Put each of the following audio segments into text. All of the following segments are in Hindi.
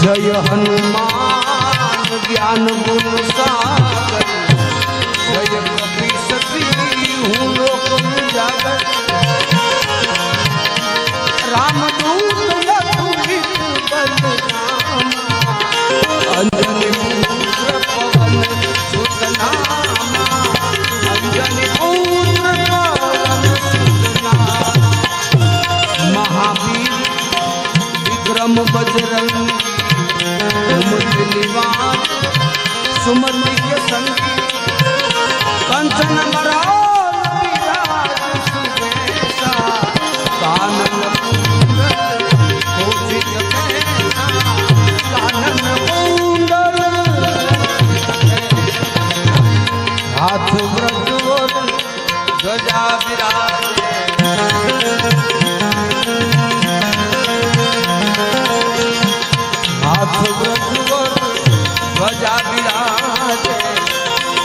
जय हनुमान ज्ञान गुण सागर जय कपि सती हूँ लोक उजागर रामदूत यदुवित बलराम अंजनी पुत्र पवन सुत नामा अंजनी पुत्र पवन सुत नामा महावीर विक्रम बजरंगी कुमति निवार सुमति के संगी कंचन बरान विराज सुबेसा कानन कुंडल कोटित कैसा कानन कुंडल हाथ व्रत ध्वजा विराजे हाथ व्रत ध्वजा विराजे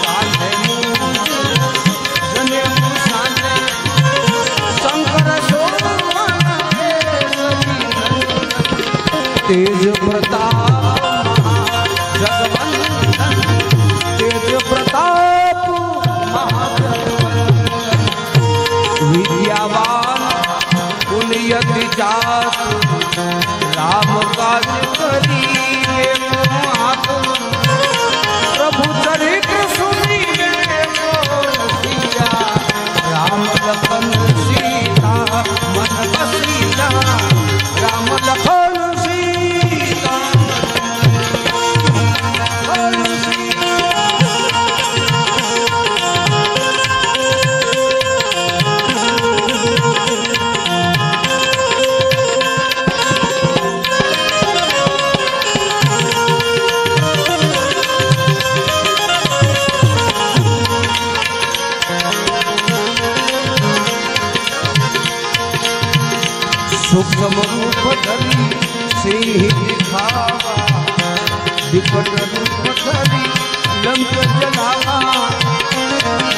कांधे मूंज जनेऊ सांधे शंकर शोभन तेज प्रताप जगवंदन तेज प्रताप महाजगवंदन विद्यावान कुलयति जातु राम काज करिए प्रभु चरित्र सुनिए सिया राम लखन सीता मन बसिया राम लखन सीता सूक्ष्म रूप धरी सिंह दिखावा विकट रूप धरी लंक जलावा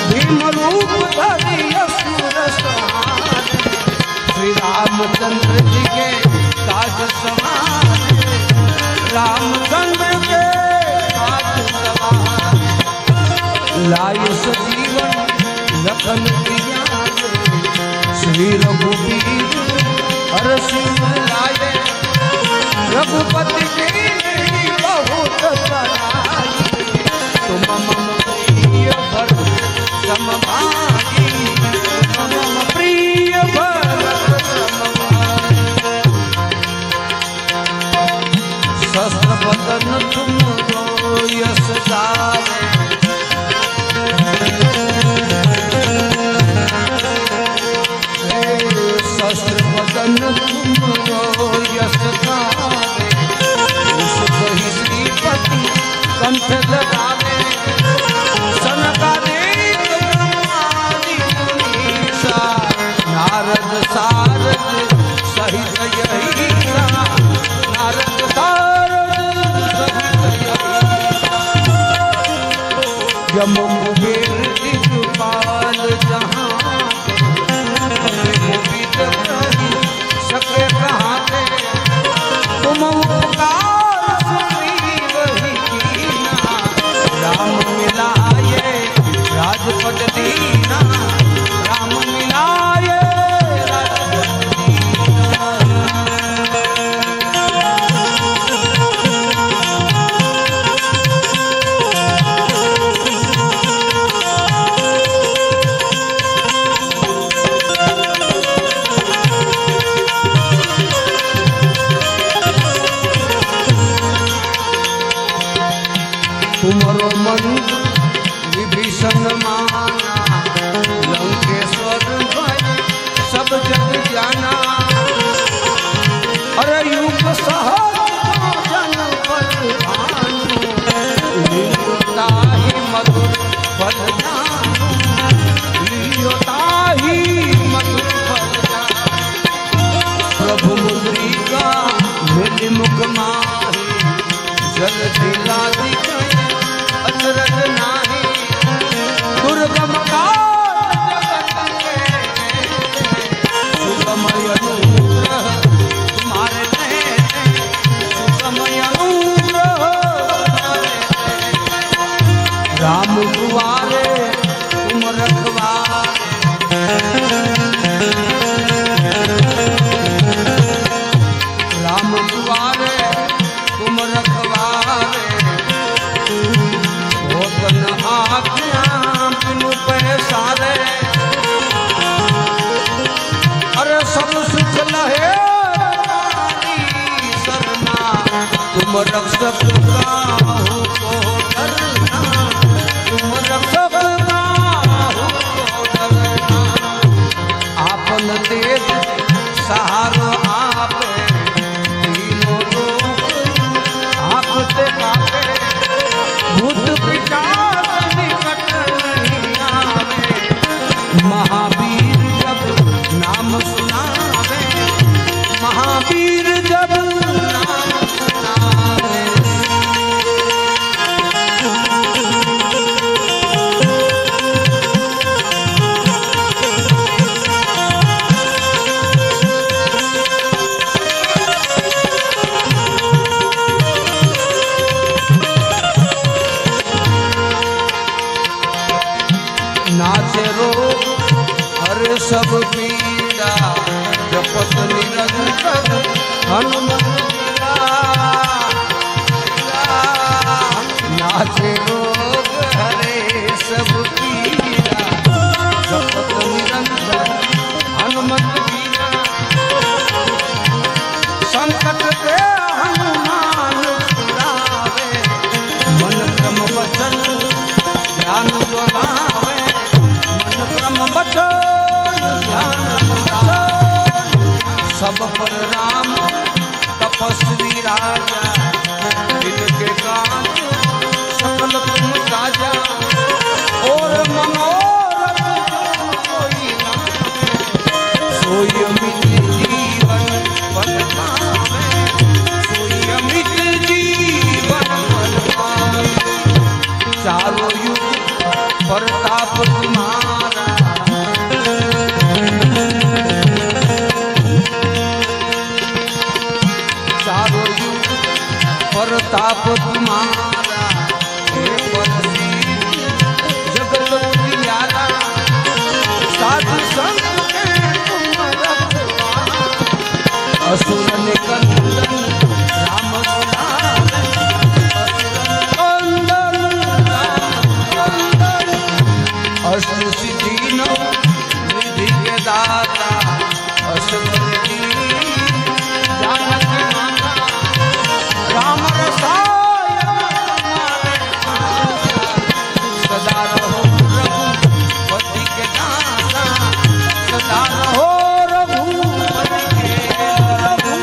भीम रूप धरी असुर संहार श्री रामचंद्र जी के काज सवार रामचंद्र के काज सवार लाय सजीवन लखन दिया श्री रघुवीर हर सिंह लाए रघुपति की बहुत सराई तुम मम प्रिय भरत समभागी मम प्रिय भरत समभागी शस्त्र बदन तुम यश गावे रक्षक काहू को डरना, तुम रक्षक काहू को डरना। आपन तेज सहारो आपे, तीनों लोग आपसे कापे। भूत पिशाच निकट नहीं आवे, महावीर जब नाम सुनावे, महावीर जब नाम सुनावे। नाचे रोग हरे सब पीड़ा, जपत निरंतर हनुमत वीरा। नाचे रोग हरे सब पीड़ा, जपत निरंतर हनुमत वीरा। संकट के हनुमान छुड़ावे, मन क्रम वचन ध्यान लगावे। मन क्रम वचन ध्यान लगावे, सब पर राम तपस्वी राजा। जिनके काज सकल तुम साजा, और मनोरथ कोई ना सोई अमित जीवन फल पावे, सोई अमित जीवन फल पावे। चारों युग प्रताप तुम्हारा, चारों युग प्रताप तुम्हारा। हे परमवीर जगत उजियारा, साधु संत के तुम रखवाला। असुर निकंदन राम दुलारे, असुर निकंदन राम दुलारे। अष्ट सिद्धि नौ निधि के दाता, अष्टवक्र जानकी माता। राम रसायन हमारे माता, सदा रहो रघुपति के दासा, सदा रहो रघुपति के रघु।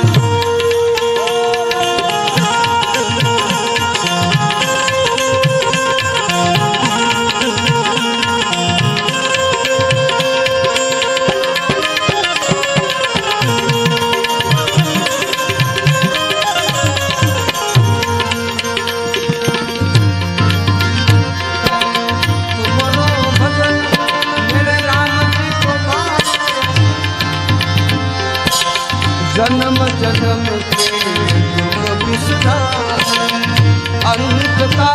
जन्म जन्म के दुख बिसरा, अंत का